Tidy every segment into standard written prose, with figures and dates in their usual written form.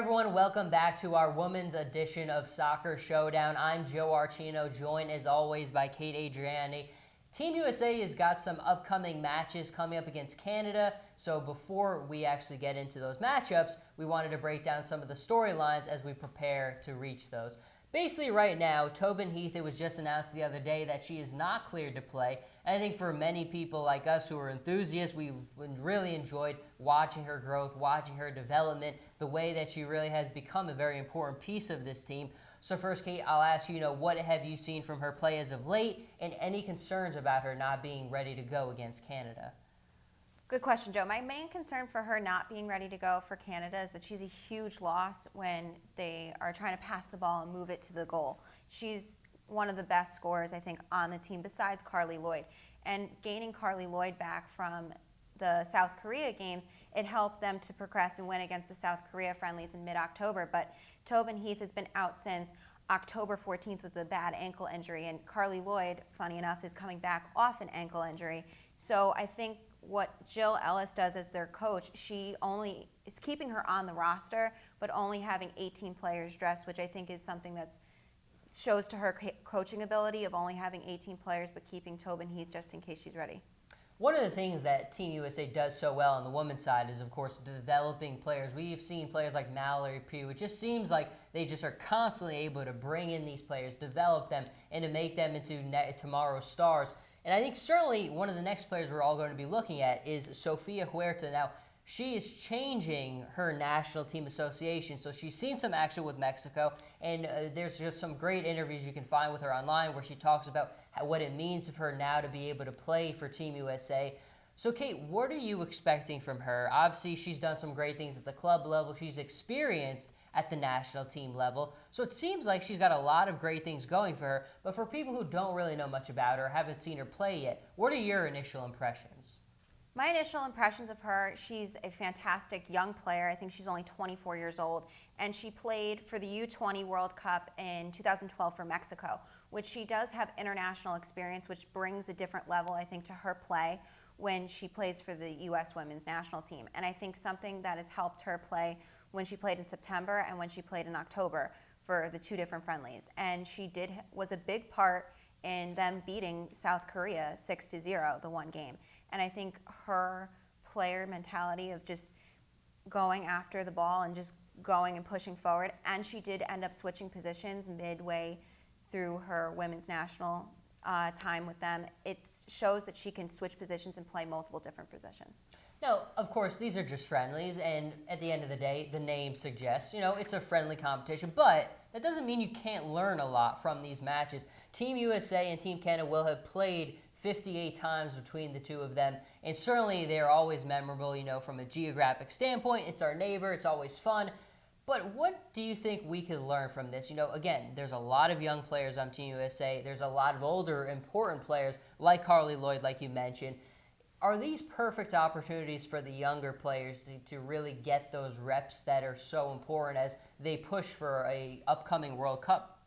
everyone, welcome back to our women's edition of Soccer Showdown. I'm Joe Archino, joined as always by Kate Adriani. Team USA has got some upcoming matches coming up against Canada, so before we actually get into those matchups, we wanted to break down some of the storylines as we prepare to reach those. Basically right now, Tobin Heath, it was just announced the other day that she is not cleared to play. And I think for many people like us who are enthusiasts, we've really enjoyed watching her growth, watching her development, the way that she really has become a very important piece of this team. So first, Kate, I'll ask you, what have you seen from her play as of late, and any concerns about her not being ready to go against Canada? Good question, Joe. My main concern for her not being ready to go for Canada is that she's a huge loss when they are trying to pass the ball and move it to the goal. She's one of the best scorers, I think, on the team besides Carly Lloyd. And gaining Carly Lloyd back from the South Korea games, it helped them to progress and win against the South Korea friendlies in mid-October. But Tobin Heath has been out since October 14th with a bad ankle injury, and Carly Lloyd, funny enough, is coming back off an ankle injury. So I think what Jill Ellis does as their coach, she only is keeping her on the roster, but only having 18 players dressed, which I think is something that shows to her coaching ability of only having 18 players, but keeping Tobin Heath just in case she's ready. One of the things that Team USA does so well on the women's side is, of course, developing players. We've seen players like Mallory Pugh. It just seems like they just are constantly able to bring in these players, develop them, and to make them into tomorrow's stars. And I think certainly one of the next players we're all going to be looking at is Sofia Huerta. Now, she is changing her national team association, so she's seen some action with Mexico, and there's just some great interviews you can find with her online where she talks about what it means for her now to be able to play for Team USA. So, Kate, what are you expecting from her? Obviously, she's done some great things at the club level. She's experienced at the national team level. So it seems like she's got a lot of great things going for her. But for people who don't really know much about her, haven't seen her play yet, what are your initial impressions? My initial impressions of her, she's a fantastic young player. I think she's only 24 years old. And she played for the U20 World Cup in 2012 for Mexico, which she does have international experience, which brings a different level, I think, to her play when she plays for the U.S. women's national team. And I think something that has helped her play when she played in September and when she played in October for the two different friendlies. And she was a big part in them beating South Korea 6-0, the one game. And I think her player mentality of just going after the ball and just going and pushing forward, and she did end up switching positions midway through her women's national time with them. It shows that she can switch positions and play multiple different positions. Now, of course, these are just friendlies, and at the end of the day, the name suggests, it's a friendly competition, but that doesn't mean you can't learn a lot from these matches. Team USA and Team Canada will have played 58 times between the two of them, and certainly they're always memorable, from a geographic standpoint. It's our neighbor, it's always fun. But what do you think we could learn from this? Again, there's a lot of young players on Team USA. There's a lot of older, important players like Carly Lloyd, like you mentioned. Are these perfect opportunities for the younger players to really get those reps that are so important as they push for a upcoming World Cup?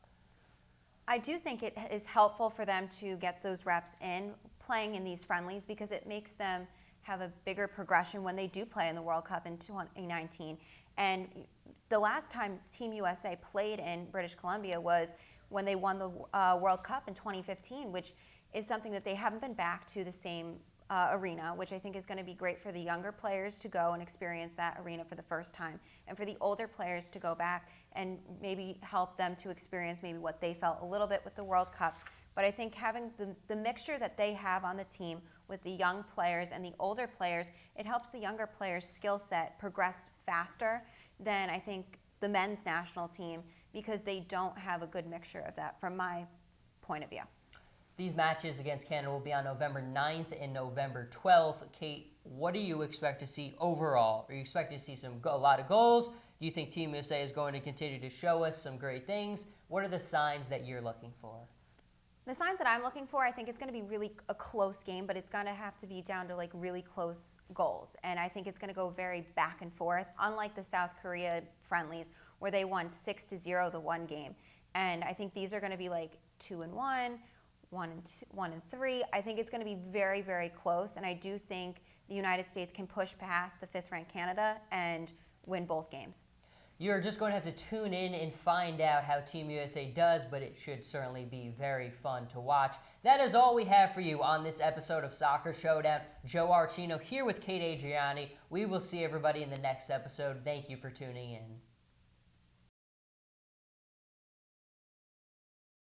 I do think it is helpful for them to get those reps in playing in these friendlies because it makes them have a bigger progression when they do play in the World Cup in 2019. And the last time Team USA played in British Columbia was when they won the World Cup in 2015, which is something that they haven't been back to the same arena, which I think is going to be great for the younger players to go and experience that arena for the first time, and for the older players to go back and maybe help them to experience maybe what they felt a little bit with the World Cup. But I think having the mixture that they have on the team with the young players and the older players, it helps the younger players' skill set progress faster than I think the men's national team because they don't have a good mixture of that from my point of view. These matches against Canada will be on November 9th and November 12th. Kate, what do you expect to see overall? Are you expecting to see a lot of goals? Do you think Team USA is going to continue to show us some great things? What are the signs that you're looking for? The signs that I'm looking for, I think it's going to be really a close game, but it's going to have to be down to really close goals. And I think it's going to go very back and forth, unlike the South Korea friendlies where they won 6-0 the one game. And I think these are going to be 2-1, 1-3. I think it's going to be very, very close. And I do think the United States can push past the fifth-ranked Canada and win both games. You're just going to have to tune in and find out how Team USA does, but it should certainly be very fun to watch. That is all we have for you on this episode of Soccer Showdown. Joe Archino here with Kate Adriani. We will see everybody in the next episode. Thank you for tuning in.